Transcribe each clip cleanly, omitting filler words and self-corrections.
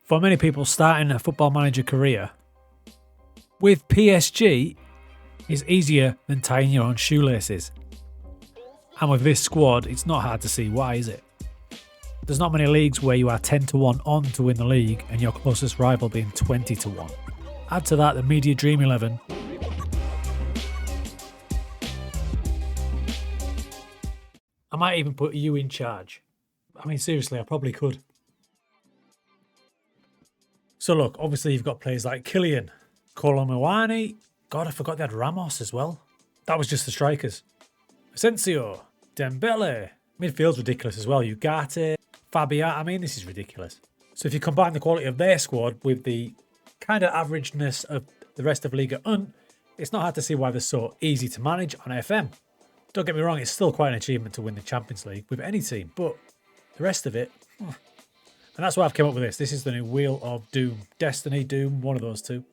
For many people starting a football manager career with PSG is easier than tying your own shoelaces. And with this squad, it's not hard to see why, is it? There's not many leagues where you are 10-1 on to win the league and your closest rival being 20-1. Add to that the media dream 11. I might even put you in charge. I mean, seriously, I probably could. So look, obviously you've got players like Kylian, Colomwani. God, I forgot they had Ramos as well. That was just the strikers. Asensio, Dembele. Midfield's ridiculous as well. Ugarte, Fabia. I mean, this is ridiculous. So if you combine the quality of their squad with the kind of averageness of the rest of Liga 1, it's not hard to see why they're so easy to manage on FM. Don't get me wrong, it's still quite an achievement to win the Champions League with any team, but the rest of it... And that's why I've come up with this. This is the new Wheel of Doom. Destiny, Doom, one of those two.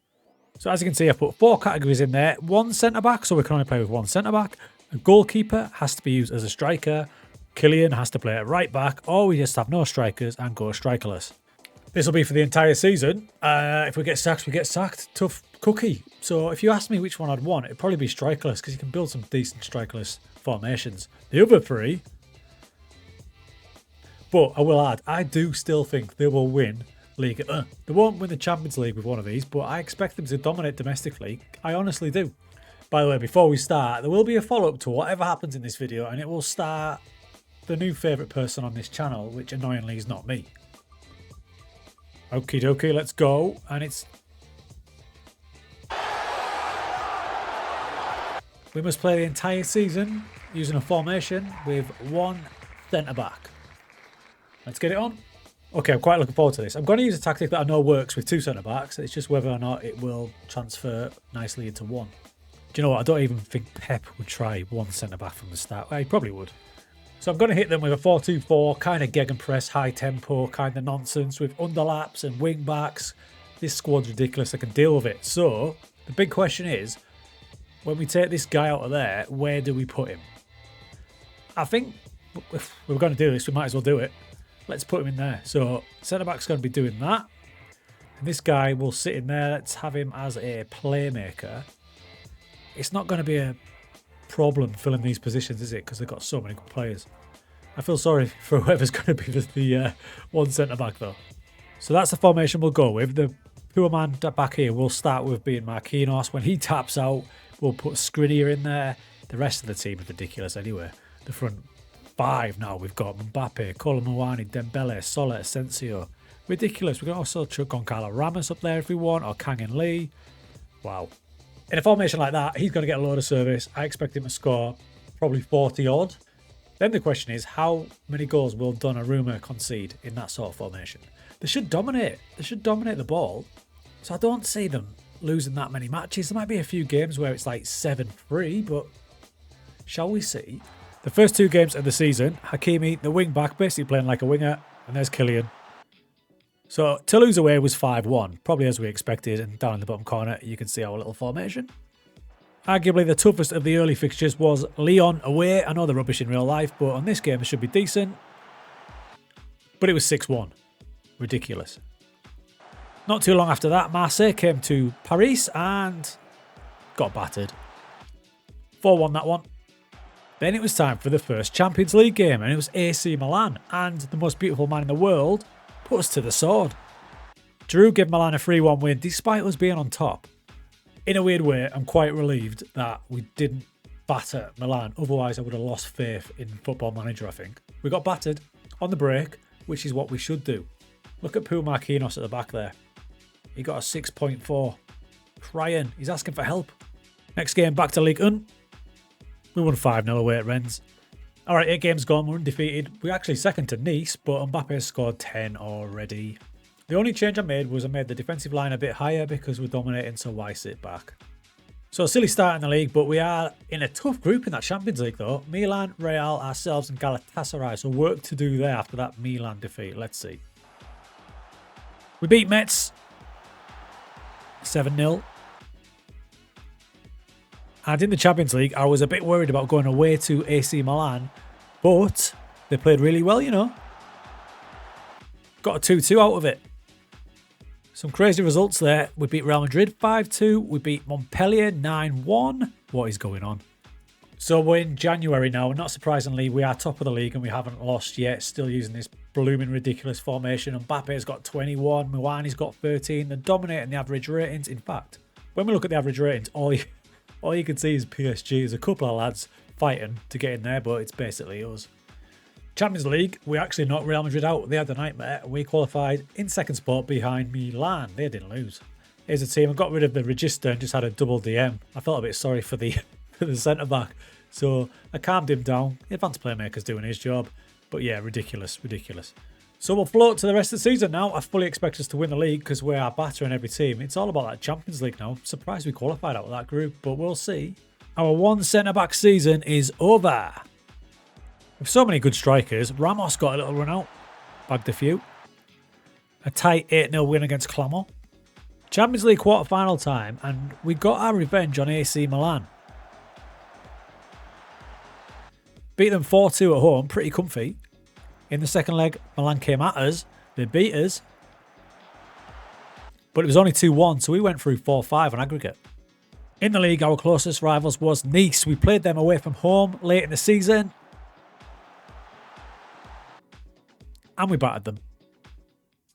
So as you can see, I've put 4 categories in there. 1 centre-back, so we can only play with 1 centre-back. A goalkeeper has to be used as a striker. Kylian has to play at right back, or we just have no strikers and go strikerless. This will be for the entire season. If we get sacked, we get sacked. Tough cookie. So if you ask me which one I'd want, it'd probably be strikerless because you can build some decent strikerless formations. The other 3... But I will add, I do still think they will win Liga. They won't win the Champions League with one of these, but I expect them to dominate domestically. I honestly do. By the way, before we start, there will be a follow-up to whatever happens in this video, and it will start the new favourite person on this channel, which annoyingly is not me. Okie dokie, let's go. And it's... We must play the entire season using a formation with 1 centre-back. Let's get it on. Okay, I'm quite looking forward to this. I'm going to use a tactic that I know works with 2 centre-backs. It's just whether or not it will transfer nicely into 1. Do you know what? I don't even think Pep would try 1 centre-back from the start. Well, he probably would. So I'm going to hit them with a 4-2-4, kind of gegenpress, high tempo, kind of nonsense with underlaps and wing backs. This squad's ridiculous. I can deal with it. So the big question is, when we take this guy out of there, where do we put him? I think if we're going to do this, we might as well do it. Let's put him in there. So centre-back's going to be doing that. And this guy will sit in there. Let's have him as a playmaker. It's not going to be a problem filling these positions, is it? Because they've got so many good players. I feel sorry for whoever's going to be the 1 centre-back, though. So that's the formation we'll go with. The poor man back here will start with being Marquinhos. When he taps out, we'll put Skriniar in there. The rest of the team is ridiculous anyway. The front 5 now. We've got Mbappe, Colomwani, Dembele, Soler, Asensio. Ridiculous. We can also chuck Goncalo Ramos up there if we want, or Kang In Lee. Wow. In a formation like that, he's going to get a load of service. I expect him to score probably 40 odd. Then the question is, how many goals will Donnarumma concede in that sort of formation? They should dominate. They should dominate the ball. So I don't see them losing that many matches. There might be a few games where it's like 7-3, but shall we see? The first 2 games of the season, Hakimi, the wing back, basically playing like a winger, and there's Kylian. So Toulouse away was 5-1, probably as we expected, and down in the bottom corner you can see our little formation. Arguably the toughest of the early fixtures was Lyon away. I know they're rubbish in real life, but on this game it should be decent. But it was 6-1. Ridiculous. Not too long after that, Marseille came to Paris and got battered. 4-1 that one. Then it was time for the first Champions League game, and it was AC Milan, and the most beautiful man in the world put us to the sword. Giroud gave Milan a 3-1 win despite us being on top. In a weird way, I'm quite relieved that we didn't batter Milan, otherwise I would have lost faith in Football Manager, I think. We got battered on the break, which is what we should do. Look at poor Marquinhos at the back there. He got a 6.4. Crying. He's asking for help. Next game, back to Ligue 1. We won 5-0 away at Rennes. Alright, 8 games gone, we're undefeated. We're actually second to Nice, but Mbappe scored 10 already. The only change I made was I made the defensive line a bit higher because we're dominating, so why sit back? So a silly start in the league, but we are in a tough group in that Champions League though. Milan, Real, ourselves and Galatasaray, so work to do there after that Milan defeat. Let's see. We beat Metz 7-0. And in the Champions League, I was a bit worried about going away to AC Milan, but they played really well, you know. Got a 2-2 out of it. Some crazy results there. We beat Real Madrid 5-2. We beat Montpellier 9-1. What is going on? So we're in January now, and not surprisingly, we are top of the league and we haven't lost yet. Still using this blooming ridiculous formation. Mbappe's got 21, Muani's got 13. They're dominating the average ratings. In fact, when we look at the average ratings, all you can see is PSG. There's a couple of lads fighting to get in there, but it's basically us. Champions League, we actually knocked Real Madrid out. They had a nightmare. We qualified in second spot behind Milan. They didn't lose. Here's a team. I got rid of the register and just had a double DM. I felt a bit sorry for the centre-back. So I calmed him down. The advanced playmaker's doing his job. But yeah, ridiculous. So we'll float to the rest of the season now. I fully expect us to win the league because we are battering every team. It's all about that Champions League now. I'm surprised we qualified out of that group, but we'll see. Our one centre-back season is over. With so many good strikers, Ramos got a little run out. Bagged a few. A tight 8-0 win against Clermont. Champions League quarter-final time, and we got our revenge on AC Milan. Beat them 4-2 at home, pretty comfy. In the second leg, Milan came at us. They beat us. But it was only 2-1, so we went through 4-5 on aggregate. In the league, our closest rivals was Nice. We played them away from home late in the season. And we battered them.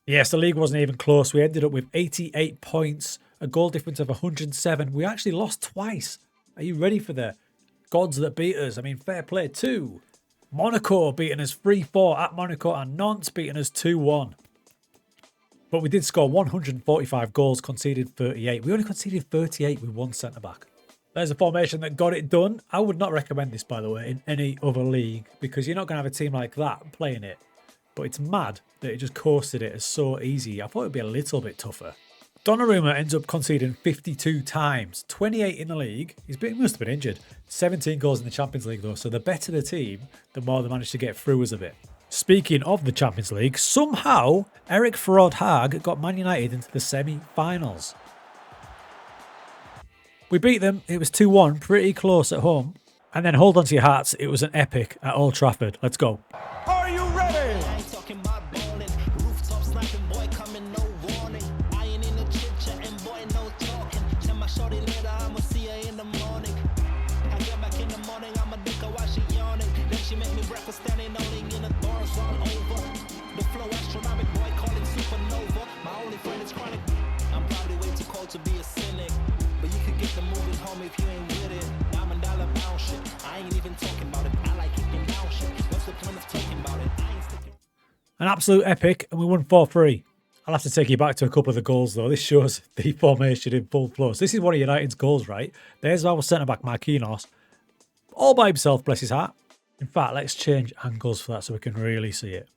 Yes, the league wasn't even close. We ended up with 88 points, a goal difference of 107. We actually lost twice. Are you ready for the gods that beat us? I mean, fair play too. Monaco beating us 3-4 at Monaco, and Nantes beating us 2-1. But we did score 145 goals, conceded 38. We only conceded 38 with one centre-back. There's a formation that got it done. I would not recommend this, by the way, in any other league, because you're not going to have a team like that playing it. But it's mad that it just coasted it as so easy. I thought it would be a little bit tougher. Donnarumma ends up conceding 52 times, 28 in the league. He must have been injured. 17 goals in the Champions League though, so the better the team, the more they managed to get through us a bit. Speaking of the Champions League, somehow Eric Ferrod Haag got Man United into the semi-finals. We beat them, it was 2-1, pretty close at home. And then hold on to your hats, it was an epic at Old Trafford. Let's go. Are you ready? To be a cynic, but you could get the moving home if you ain't with it. $9 pound shit, I ain't even talking about it. I like kicking down shit. What's the point of talking about it? I ain't sticking. An absolute epic, and we won 4-3. I'll have to take you back to a couple of the goals though. This shows the formation in full flow. So this is one of United's goals, right? There's our centre-back Marquinhos, all by himself, bless his heart. In fact, let's change angles for that so we can really see it.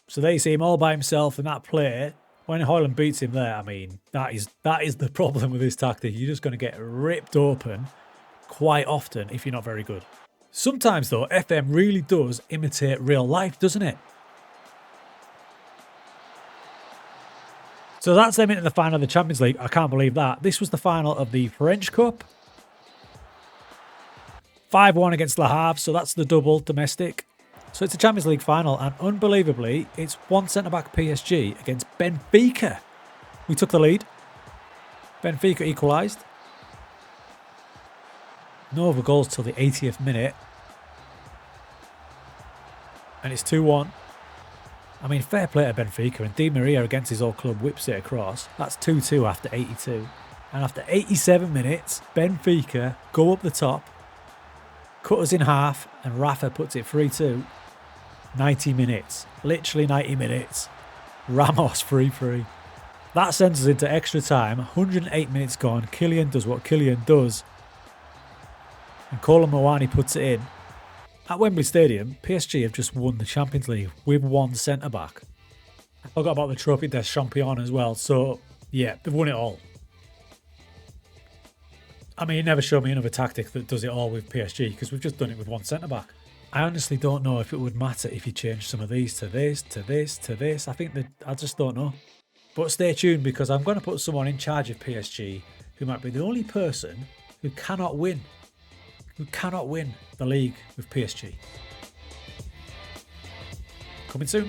So there you see him all by himself in that play. When Højlund beats him there, I mean, that is the problem with this tactic. You're just going to get ripped open quite often if you're not very good. Sometimes, though, FM really does imitate real life, doesn't it? So that's them into the final of the Champions League. I can't believe that. This was the final of the French Cup. 5-1 against Le Havre, so that's the double domestic. So it's a Champions League final, and unbelievably, it's one centre-back PSG against Benfica. We took the lead. Benfica equalised. No other goals till the 80th minute. And it's 2-1. I mean, fair play to Benfica, and Di Maria against his old club whips it across. That's 2-2 after 82. And after 87 minutes, Benfica go up the top, cut us in half, and Rafa puts it 3-2. 90 minutes. Literally 90 minutes. Ramos 3-3. That sends us into extra time. 108 minutes gone. Kylian does what Kylian does. And Kolo Muani puts it in. At Wembley Stadium, PSG have just won the Champions League with one centre-back. I forgot about the Trophy des Champions as well. So, yeah, they've won it all. I mean, it never showed me another tactic that does it all with PSG because we've just done it with one centre-back. I honestly don't know if it would matter if you change some of these to this, to this, to this. I think that I just don't know. But stay tuned because I'm going to put someone in charge of PSG who might be the only person who cannot win. Who cannot win the league with PSG. Coming soon.